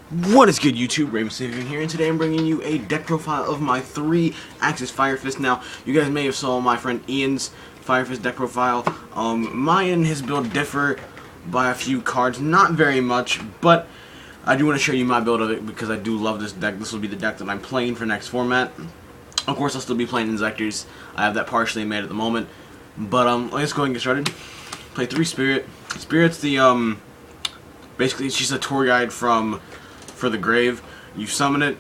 What is good, YouTube? Raven Savior here, and today I'm bringing you a deck profile of my 3-Axis Fire Fist. Now, you guys may have saw my friend Ian's Fire Fist deck profile. Mine and his build differ by a few cards, not very much, but I do want to show you my build of it because I do love this deck. This will be the deck that I'm playing for next format. Of course, I'll still be playing Inzektors. I have that partially made at the moment, but let's go ahead and get started. Play 3 Spirit. Spirit's the basically it's just a tour guide for the grave. You summon it,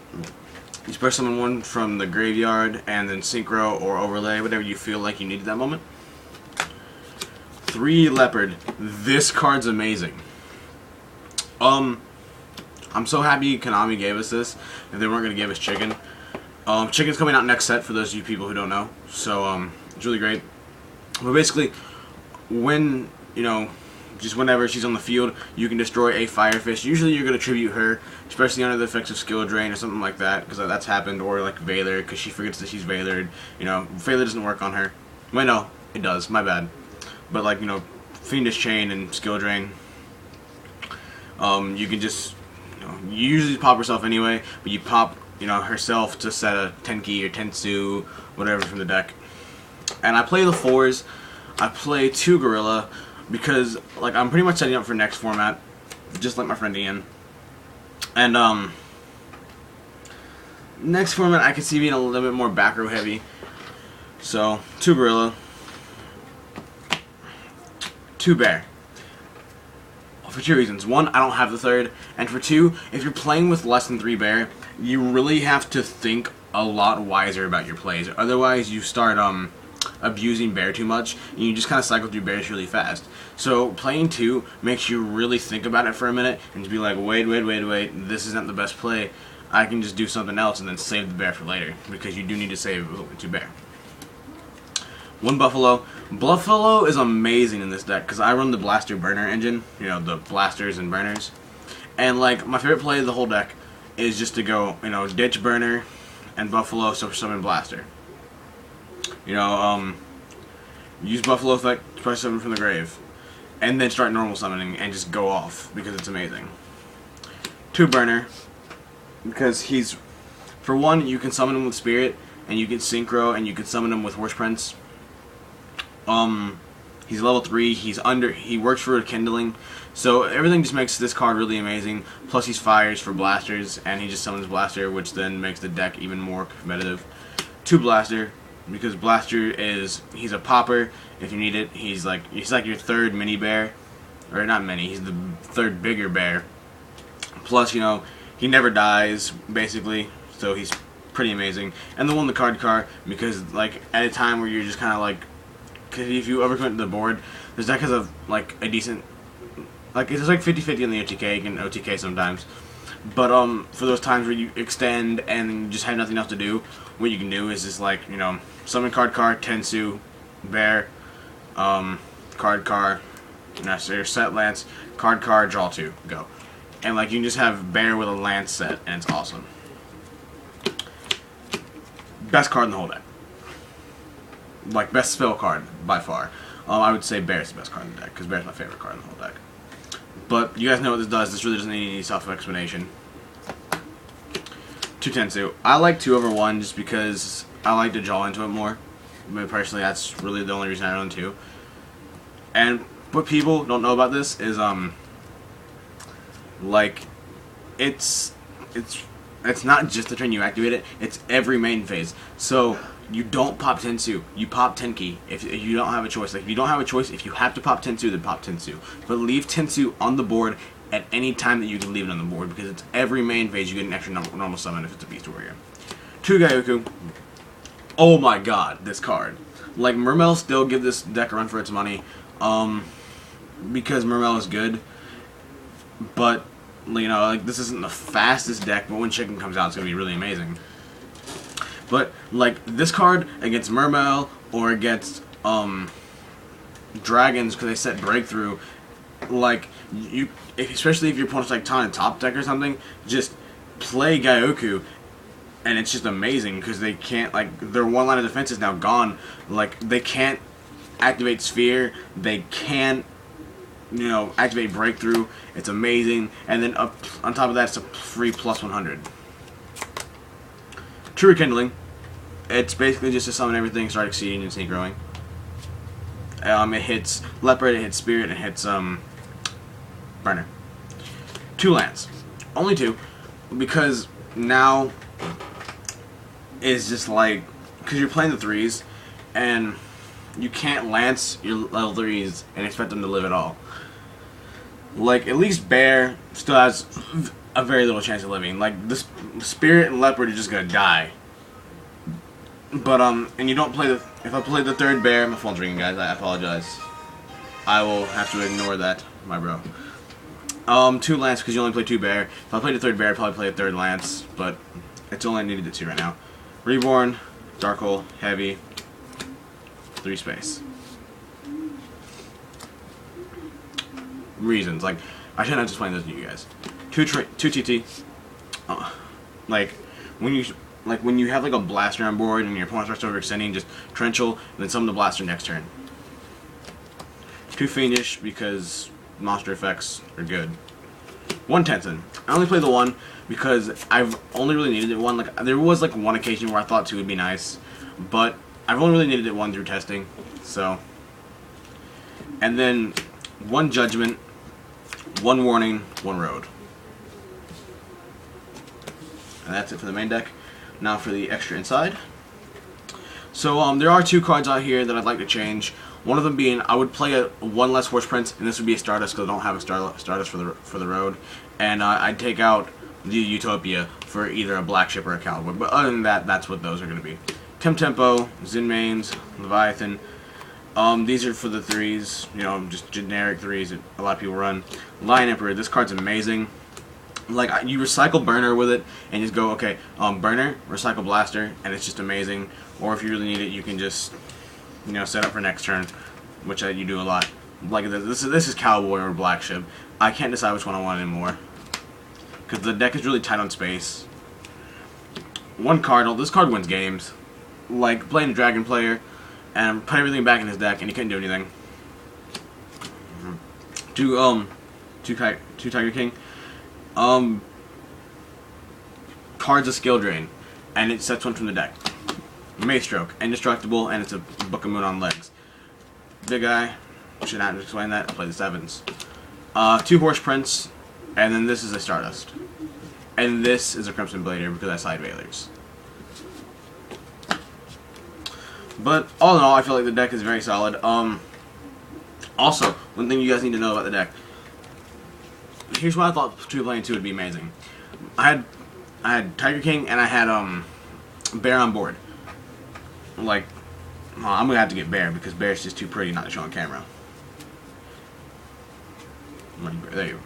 you special summon one from the graveyard, and then synchro or overlay, whatever you feel like you need at that moment. 3 Leopard. This card's amazing. I'm so happy Konami gave us this, and they weren't going to give us Chicken. Chicken's coming out next set for those of you people who don't know, so it's really great. But basically, when, you know, just whenever she's on the field, you can destroy a Fire Fist. Usually you're going to tribute her, especially under the effects of Skill Drain or something like that, because that's happened, or like Valor, because she forgets that she's Valored. You know, Valor doesn't work on her. Wait, no, it does, my bad. But like, you know, Fiendish Chain and Skill Drain, you can just, you usually pop herself anyway, but you pop, herself to set a Tenki or Tensu, whatever from the deck. And I play the 4s. I play 2 Gorilla, because like I'm pretty much setting up for next format, just like my friend Ian. And next format I can see being a little bit more back row heavy. So 2 Gorilla, 2 Bear. For 2 reasons. 1, I don't have the 3rd, and for 2, if you're playing with less than 3 Bear, you really have to think a lot wiser about your plays. Otherwise, you start abusing Bear too much, and you just kind of cycle through Bears really fast. So playing 2 makes you really think about it for a minute, and just be like, wait, this isn't the best play. I can just do something else and then save the Bear for later, because you do need to save 2 Bear. 1 Buffalo. Buffalo is amazing in this deck, because I run the Blaster Burner engine, the blasters and burners. And like, my favorite play of the whole deck is just to go, ditch Burner and Buffalo, so summon Blaster. Use Buffalo effect, special summon from the grave, and then start normal summoning and just go off, because it's amazing. 2 Burner, because he's, for 1, you can summon him with Spirit, and you can Synchro, and you can summon him with Horse Prince. He's level 3, he works for Kindling, so everything just makes this card really amazing. Plus he's fires for blasters, and he just summons Blaster, which then makes the deck even more competitive. 2 Blaster, because Blaster he's a popper if you need it. He's like your 3rd mini bear, or not mini, he's the 3rd bigger bear. Plus, he never dies, basically, so he's pretty amazing. And the 1 the card car, because like at a time where you're just kind of like, because if you overcommit the board, this deck has a decent, it's like 50-50 on the OTK, you can OTK sometimes. But for those times where you extend and you just have nothing else to do, what you can do is just summon card car, Tensu, Bear, card car, set Lance, card car, draw 2, go. And you can just have Bear with a Lance set, and it's awesome. Best card in the whole deck. Best spell card by far. I would say Bear's the best card in the deck, because Bear's my favorite card in the whole deck. But you guys know what this does. This really doesn't need any self-explanation. 2 Tensu. I like 2 over 1 just because I like to draw into it more. But personally, that's really the only reason I run 2. And what people don't know about this is it's not just the turn you activate it, it's every main phase. So you don't pop Tensu, you pop Tenki if you don't have a choice. If you don't have a choice, if you have to pop Tensu, then pop Tensu. But leave Tensu on the board at any time that you can leave it on the board, because it's every main phase you get an extra normal summon if it's a Beast Warrior. 2 Gaioku. Oh my god, this card. Mermail still give this deck a run for its money, because Mermail is good, but this isn't the fastest deck, but when Chicken comes out, it's going to be really amazing. But, this card against Mermail, or against, Dragons, because they set Breakthrough, especially if your opponent's, Ton and top deck or something, just play Gaioku, and it's just amazing, because they can't, their 1 line of defense is now gone. They can't activate Sphere, they can't you know, activate Breakthrough. It's amazing. And then up on top of that, it's a free plus 100. True Rekindling. It's basically just to summon everything, start exceeding, and sneak growing. It hits Leopard, it hits Spirit, it hits Burner. 2 lands. Only 2. Because now is just like, because you're playing the 3s, and you can't lance your level 3s and expect them to live at all. Like, at least Bear still has a very little chance of living. Like, the Spirit and Leopard are just gonna die. But, and you don't play the, if I play the 3rd Bear, my phone's ringing, guys, I apologize. I will have to ignore that, my bro. 2 Lance, because you only play 2 Bear. If I played the 3rd Bear, I'd probably play a 3rd Lance, but it's only needed to 2 right now. Reborn, Dark Hole, Heavy, 3 space. Reasons, like, I shouldn't have explained those to you guys. 2 TT. Like, when you have like a blaster on board and your opponent starts overextending, just Torrential, and then summon the blaster next turn. 2 Fiendish, because monster effects are good. 1 Tenson. I only play the 1 because I've only really needed it 1. Like, there was like 1 occasion where I thought 2 would be nice, but I've only really needed it 1 through testing. So, and then 1 Judgment, 1 Warning, 1 Road. And that's it for the main deck. Now for the extra inside. So there are 2 cards out here that I'd like to change. One of them being, I would play a 1 less Horse Prince, and this would be a Stardust because I don't have a Stardust for the road. And I'd take out the Utopia for either a Black Ship or a Cowboy. But other than that, that's what those are going to be. Tempo, Zinmanes, Leviathan. These are for the 3s, you know, just generic 3s that a lot of people run. Lion Emperor, this card's amazing. Like, you recycle Burner with it, and you just go, okay, Burner, recycle Blaster, and it's just amazing. Or if you really need it, you can just, you know, set up for next turn, which you do a lot. Like, this is Cowboy or Black Ship. I can't decide which one I want anymore, because the deck is really tight on space. 1 card, this card wins games. Like, playing a Dragon player, and put everything back in his deck, and he couldn't do anything. 2 Tiger King. Cards a skill drain, and it sets 1 from the deck. Maestroke, indestructible, and it's a Book of Moon on legs. Big guy, should not explain that. I'll play the 7s. 2 Horse Prince, and then this is a Stardust. And this is a Crimson Blader because I side Veilers. But all in all, I feel like the deck is very solid. Also, one thing you guys need to know about the deck. Here's why I thought 2 playing 2 would be amazing. I had Tiger King and I had Bear on board. Like, I'm gonna have to get Bear because Bear's just too pretty not to show on camera. There you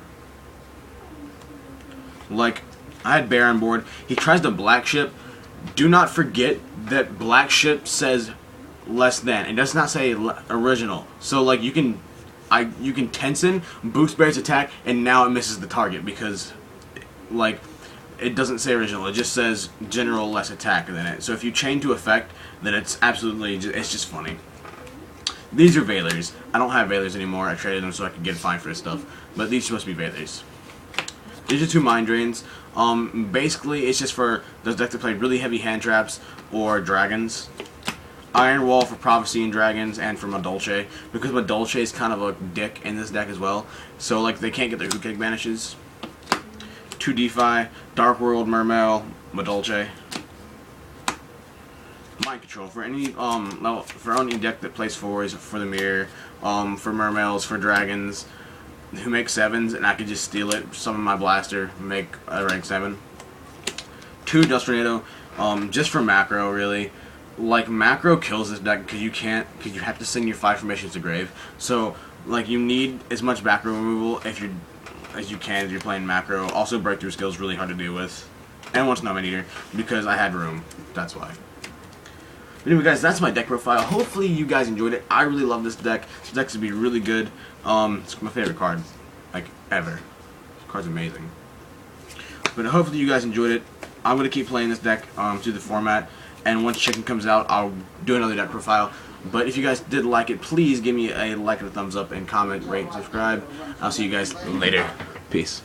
go. Like, I had Bear on board. He tries to Black Ship. Do not forget that Black Ship says less than. It does not say original. So like you can Tenson, boost Bear's attack, and now it misses the target because like it doesn't say original. It just says general less attack than it. So if you chain to effect, then it's absolutely it's just funny. These are Veilers. I don't have Veilers anymore. I traded them so I could get fine for this stuff. But these are supposed to be Veilers. These are 2 Mind Drains. Basically, it's just for those decks that play really heavy hand traps or dragons. Iron Wall for Prophecy and Dragons, and for Madolche, because Madolche is kind of a dick in this deck as well. So, like, they can't get their Hook Kick banishes. 2 DeFi, Dark World, Mermail, Madolche. Mind Control for any for any deck that plays 4s, for the Mirror, for Mermails, for Dragons, who make 7s, and I could just steal it, summon my Blaster, make a rank 7. 2 Dust Tornado, just for macro, really. Like, macro kills this deck because you have to send your 5 formations to grave. So, like, you need as much macro removal as you can if you're playing macro. Also, Breakthrough Skill is really hard to deal with. And 1 Snowman Eater, because I had room. That's why. But anyway, guys, that's my deck profile. Hopefully you guys enjoyed it. I really love this deck. This deck's going to be really good. It's my favorite card, like, ever. This card's amazing. But hopefully you guys enjoyed it. I'm going to keep playing this deck through the format. And once Chicken comes out, I'll do another deck profile. But if you guys did like it, please give me a like and a thumbs up and comment, rate, and subscribe. I'll see you guys later. Peace.